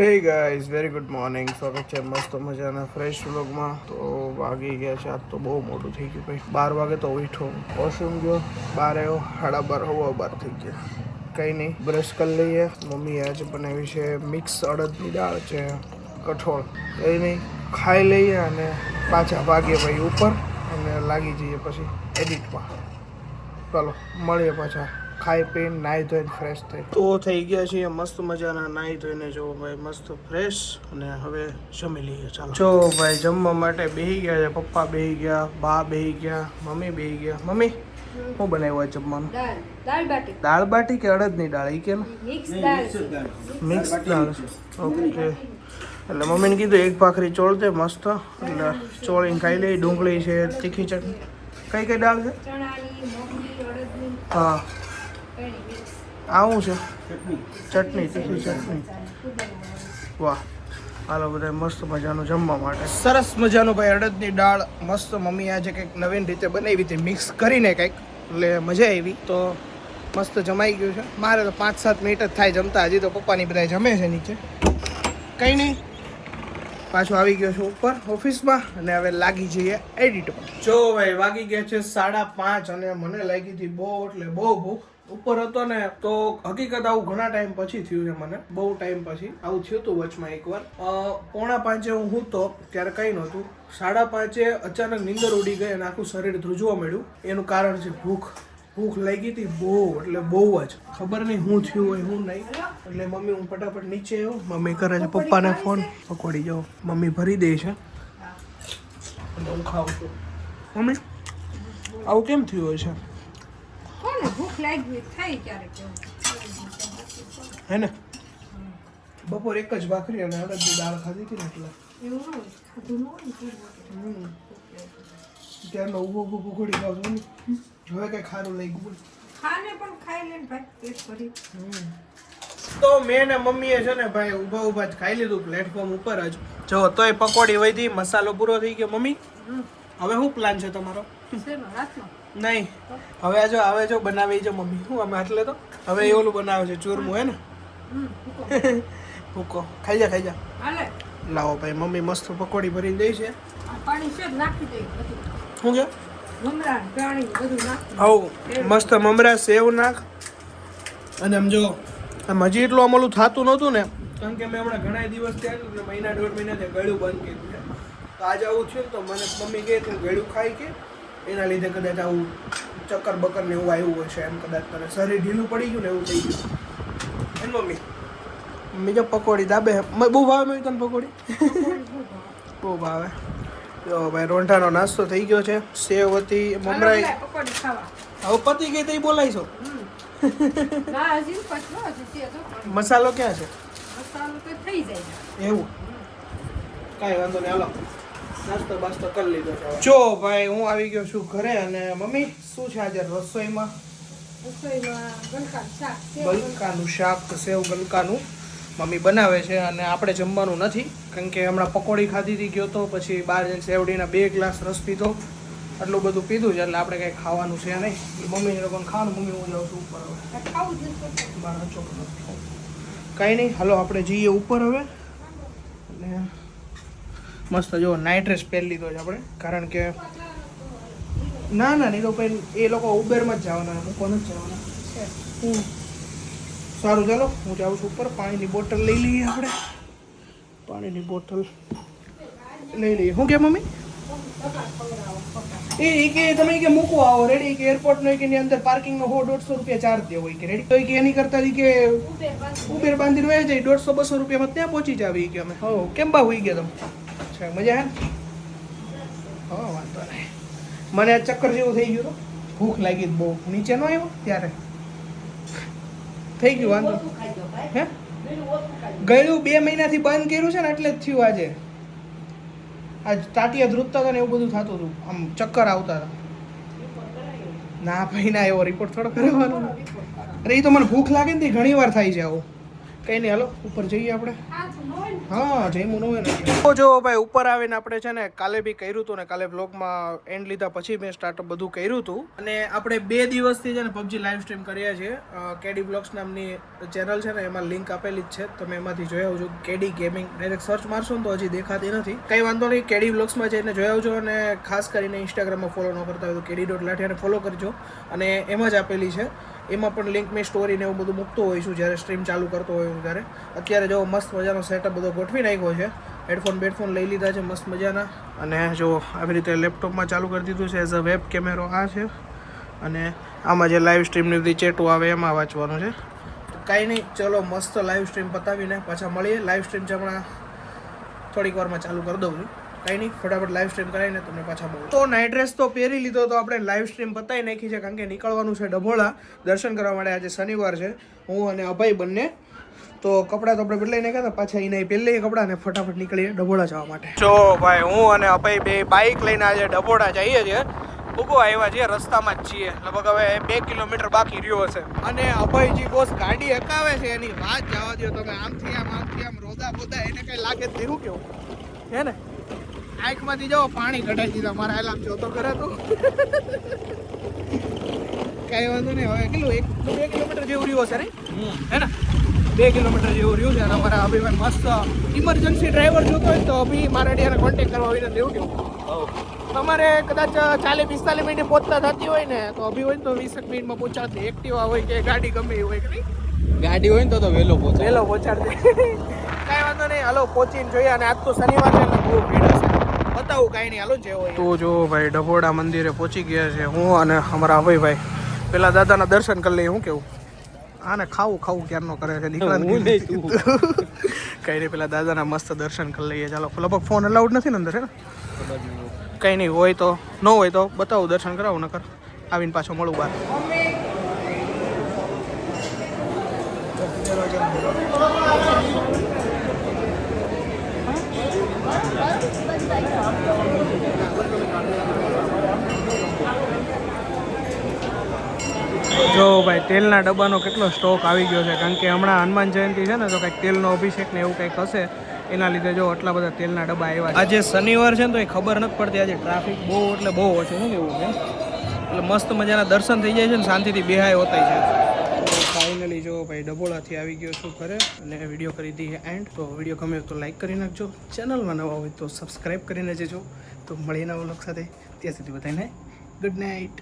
Hey guys very good morning. સ્વાગત છે મસ્ત મજાના ફ્રેશ વ્લોગમાં. તો વાગી ગયા છે, આજ તો બહુ મોડું થઈ ગયું ભાઈ. 12 વાગે તો ઉઠો, વોશરૂમ ગયો, 12 આવ્યો, 12:30 હવા 12 થઈ ગયા. કંઈ નહીં, બ્રશ કરી લઈએ. મમ્મીએ આજે બનાવી છે મિક્સ અડદની દાળ છે, કઠોળ. કંઈ નહીં, ખાઈ લઈએ અને પાછા ભાગીએ ભાઈ ઉપર અને લાગી જઈએ પછી એડિટમાં. ચાલો મળીએ પાછા. ખાઈ પીને નાહી ધોઈને ફ્રેશ થઈ તો થઈ ગયા છીએ મસ્ત મજાના. નાહી ધોઈને જો ભાઈ મસ્ત ફ્રેશ અને હવે જમી લઈએ. ચાલો જો ભાઈ જમવા માટે બેહી ગયા છે. પપ્પા બેહી ગયા, બા બેહી ગયા, મમ્મી બેહી ગયા. મમ્મી શું બનાવ્યું આ જમવાનું? દાળ બાટી કે અડદની દાળ? એ કે મિક્સ દાળ. ઓકે, એટલે મમ્મીને કીધું એક ભાખરી ચોળ દે મસ્ત, એટલે ચોળીને ખાઈ લઈ. ડુંગળી છે, તીખી ચટણી. કઈ દાળ છે? હા, આવું છે ચટણી, તીખી ચટણી. વાહ, હાલો બધા મસ્ત મજાનું જમવા માટે. સરસ મજાનું ભાઈ અડદની દાળ મસ્ત. મમ્મી આજે કંઈક નવીન રીતે બનાવી હતી, મિક્સ કરીને કંઈક, એટલે મજા આવી. તો મસ્ત જમાઈ ગયું છે. મારે તો 5-7 મિનિટ જ થાય જમતા. હજી તો પપ્પાની બધા જમે છે નીચે. કંઈ નહીં, પાછો આવી ગયો છું ઉપર ઓફિસમાં અને હવે લાગી જઈએ એડિટમાં. જો ભાઈ વાગી ગયા છે 5:30 અને મને લાગી હતી બહુ એટલે બહુ ભૂખ. ઉપર હતો ને તો હકીકત આવું ઘણા ટાઈમ પછી થયું છે મને, બહુ ટાઈમ પછી આવું થયું હતું વચમાં એકવાર. 4:45 હું સૂતો ત્યારે કંઈ નહોતું. 5:30 અચાનક નીંદર ઉડી ગઈ અને આખું શરીર ધ્રુજવા મળ્યું. એનું કારણ છે ભૂખ. ભૂખ લાગી હતી બહુ એટલે બહુ જ. ખબર નહીં શું થયું હોય શું નહીં. એટલે મમ્મી હું ફટાફટ નીચે આવ્યો. મમ્મી કરે છે પપ્પાને ફોન, પકોડી જાઓ. મમ્મી ભરી દે છે અને હું ખાઉં છું. મમ્મી આવું કેમ થયું હોય છે? ભૂખ લાગી થાય ક્યારેક હે ને? બપોર એક જ ભાખરી અને અડદની દાળ ખાધી હતી ને એટલે ત્યારનો ઊભો પકોડી ખાવ છું. હવે કઈ ખારું લઈ ગયું ખાને પણ ખાઈ લે ભાઈ પેટ ભરી. તો મેં ને મમ્મીએ છે ને ભાઈ ઊભા જ ખાઈ લીધું પ્લેટફોર્મ ઉપર જ. જો તોય પકોડી વધી, મસાલો પૂરો થઈ ગયો. મમ્મી હવે શું પ્લાન છે તમારો? નહીં, હવે જો બનાવી છે મમ્મી. શું અમે એટલે તો હવે એ ઓલું બનાવે છે ચૂરમું, હે ને? ભૂકો ખાઈ જા. લાવો ભાઈ, મમ્મી મસ્ત પકોડી ભરીને દઈ છે. પાણી છે નાખી દે. શું કે? મમરા પાણી બધું નાખ. આવું મસ્ત મમરા સેવ નાખ. અને આમ જો આમ હજી એટલું આમ ઓલું થતું નહોતું ને, કારણ કે મેં હમણાં ઘણા દિવસ થયા ને, મહિના 1.5 મહિનાથી ગળ્યું બંધ કર્યું છે. તો આજે આવું થયું તો મને મમ્મી કહે તું ગળ્યું ખાઈ કે એના લીધે કદાચ આવું ચક્કર બકર ને એવું આવ્યું હોય છે. એમ કદાચ તને શરીર ઢીલું પડી ગયું ને એવું થઈ ગયું. એમ મમ્મી જો પકોડી દાબે. બહુ ભાવે મેં તને પકોડી? બહુ ભાવે. જો ભાઈ રોંઢાનો નાસ્તો થઈ ગયો છે. સેવ હતી, મમરાઈ. પકોડી ખાવા હવે પતી ગઈ તો બોલાવીશો. મસાલો ક્યાં છે? મસાલો તો થઈ જાય એવું કાંઈ વાંધો નહીં. હાલો નાસ્તો બાસ્તો કરી લીધો છે. જો ભાઈ હું આવી ગયો છું ઘરે. અને મમ્મી શું છે આજે રસોઈમાં? ગલકાનું શાક, સેવ ગલકાનું મમ્મી બનાવે છે. અને આપણે જમવાનું નથી, કારણ કે હમણાં પકોડી ખાધી હતી, ગયો તો પછી બહાર જઈને સેવડીના 2 ગ્લાસ રસ પીધો. આટલું બધું પીધું છે એટલે આપણે કંઈ ખાવાનું છે નહીં. મમ્મીને લોકોને ખાવાનું. મમ્મી હું જાઉં છું ઉપર. હવે મારા છોકરો કાંઈ નહીં. હાલો આપણે જઈએ ઉપર હવે. અને મસ્ત જો નાઇટ ડ્રેસ પહેરી લીધો છે આપણે, કારણ કે ના નહીં તો પછી એ લોકો ઉબેરમાં જ જવાના, મૂકો નથી જવાના. સારું ચાલો હું જાઉં છું ઉપર. પાણીની બોટલ લઈ લઈએ આપણે. પાણીની બોટલ લઈ લઈએ. શું કે મમ્મી? એ કે તમે કે મૂકો આવો રેડી કે એરપોર્ટ નો કે ની અંદર પાર્કિંગનો 100-150 રૂપિયા ચાર્જ દેવો હોય કે રેડી. તો કે એની કરતા કે ઉબેર બાંધીને વહી જાય 150-200 રૂપિયામાં ત્યાં પહોંચી જાવી કે અમે. હો કેમ બા હોઈ ગયા તમે? અચ્છા મજા હે? હા વાંધો નહીં. મને આ ચક્કર જેવું થઈ ગયું. ભૂખ લાગી બહુ. નીચે ન આવ્યો ત્યારે થઈ ગયું. વાંધો હે? ગળ્યું 2 મહિનાથી બંધ કર્યું છે ને એટલે જ થયું. આજે ટાટિયા ધ્રુજતા હતા ને એવું બધું થતું હતું. આમ ચક્કર આવતા હતા. ના ભાઈ ના, એવો રિપોર્ટ થોડો કરાવવાનો. અરે એ તો મને ભૂખ લાગે ને ઘણી વાર થાય છે આવું. કંઈ નહીં, હાલો ઉપર જઈએ આપણે. આ તો હોય ને. હા જઈમું ન હોય ને. તો જો ભાઈ ઉપર આવીને આપણે છે ને કાલે બી કર્યું હતું ને કાલે બ્લોગમાં એન્ડ લીધા પછી મેં સ્ટાર્ટઅપ બધું કર્યું હતું. અને આપણે 2 દિવસથી છે ને PUBG લાઈવ સ્ટ્રીમ કરીએ છીએ. કેડી બ્લોગ્સ નામની ચેનલ છે ને એમાં લિંક આપેલી જ છે, તમે એમાંથી જોઈ આવજો. કેડી ગેમિંગ ડાયરેક્ટ સર્ચ મારશો ને તો હજી દેખાતી નથી. કંઈ વાંધો નહીં, કેડી બ્લોગ્સમાં જઈને જોઈ આવજો. અને ખાસ કરીને ઇન્સ્ટાગ્રામમાં ફોલો ન કરતા હોય તો કેડી.લાઠિયાને ફોલો કરજો. અને એમાં જ આપેલી છે, એમાં પણ લિંક મેં સ્ટોરી ને એવું બધું મૂકતો હોઈશ જ્યારે સ્ટ્રીમ ચાલુ કરતો હોય ત્યારે. અત્યારે જો મસ્ત મજાનો સેટઅપ બધો ગોઠવી નાખ્યો છે, હેડફોન લઈ લીધા છે મસ્ત મજાના. અને જો આવી રીતે લેપટોપમાં ચાલુ કરી દીધું છે એઝ અ વેબ કેમેરો આ છે. અને આમાં જે લાઈવ સ્ટ્રીમની બધી ચેટો આવે એમાં વાંચવાનું છે. કાંઈ નહીં, ચલો મસ્ત લાઈવ સ્ટ્રીમ પતાવીને પાછા મળીએ. લાઈવ સ્ટ્રીમ છે હમણાં થોડીક વારમાં ચાલુ કરી દઉં છું. કંઈ નહીં, ફટાફટ લાઈવ સ્ટ્રીમ કરાવીને તમને પાછા મળું. તો નાઇટ ડ્રેસ તો પહેરી લીધો, તો આપણે લાઈવ સ્ટ્રીમ પતાવી નાખી છે કારણ કે નીકળવાનું છે ડભોળા દર્શન કરવા માટે. આજે શનિવાર છે, હું અને અભય બંને. તો કપડાં તો આપણે બદલાઈ નાખ્યા હતા, પાછા એને પહેરી લઈએ કપડાં અને ફટાફટ નીકળીએ ડભોળા જવા માટે. જો ભાઈ હું અને અભય બે બાઇક લઈને આજે ડભોળા જઈએ છીએ. ઉગો આવ્યા છીએ, રસ્તામાં જ છીએ, લગભગ હવે 2 કિલોમીટર બાકી રહ્યો હશે. અને અભયજી બોસ ગાડી હકાવે છે, એની વાત જવા દો તમે. આમથી આમ રોદા બોદા એને કઈ લાગે જ નહીં. કેવું હે ને, આંખમાંથી જાઓ પાણી કઢાઈ દીધા મારા. એલામ જોતો કરે તો કઈ વાંધો નહીં. હવે કેટલું 2 કિલોમીટર જેવું રહ્યું હશે હે ને, 2 કિલોમીટર જેવું રહ્યું છે. અને અમારા અભિભાઈ મસ્ત ઇમરજન્સી ડ્રાઈવર જોતો હોય તો અભી મારા ડિયાને કોન્ટેક્ટ કરવા આવીને દેવું કેવું. તમારે કદાચ 40-45 મિનિટે પહોંચતા થતી હોય ને તો અભી હોય ને તો 20 મિનિટમાં પહોંચાડતી. એક્ટિવા હોય કે ગાડી ગમે એ હોય કે નહીં, ગાડી હોય ને તો વહેલો પહોંચાડતી. કાંઈ વાંધો નહીં, હાલો પહોંચીને જોઈએ. અને આજ તો શનિવાર છે એટલે બહુ ભીડ હશે, બતાવું કાંઈ નહીં, હાલો જે હોય. તો જો ભાઈ ડભોડા મંદિરે પહોંચી ગયા છે હું અને અમારા અભયભાઈ. પેલા દાદાના દર્શન કરી લઈએ. હું કેવું આને ખાવું ક્યારનો કરે છે દીકરા. કંઈ નહીં, પેલા દાદાના મસ્ત દર્શન કરી લઈએ. ચાલો, લગભગ ફોન અલાઉડ નથી ને અંદર છે ને. કંઈ નહીં, હોય તો ન હોય તો બતાવું, દર્શન કરાવું, નકર આવીને પાછો મળું બહાર. જો ભાઈ તેલના ડબ્બાનો કેટલો સ્ટોક આવી ગયો છે, કારણ કે હમણાં હનુમાન જયંતિ છે ને તો કંઈક તેલનો અભિષેક ને એવું કંઈક હશે, એના લીધે જો આટલા બધા તેલના ડબ્બા આવ્યા. આજે શનિવાર છે ને તો એ ખબર નથી પડતી, આજે ટ્રાફિક બહુ એટલે બહુ ઓછું. શું કેવું છે, એટલે મસ્ત મજાના દર્શન થઈ જાય છે ને શાંતિથી બેહાય હોતાય છે. તો ફાઇનલી જો ભાઈ ડભોળાથી આવી ગયો છું ઘરે અને વિડીયો કરી દઈએ એન્ડ. તો વિડીયો ગમે તો લાઈક કરી નાખજો, ચેનલમાં નવા હોય તો સબસ્ક્રાઈબ કરીને જજો. તો મળીએ નવા વ્લોગ સાથે, ત્યાં સુધી બધાને ગુડ નાઇટ.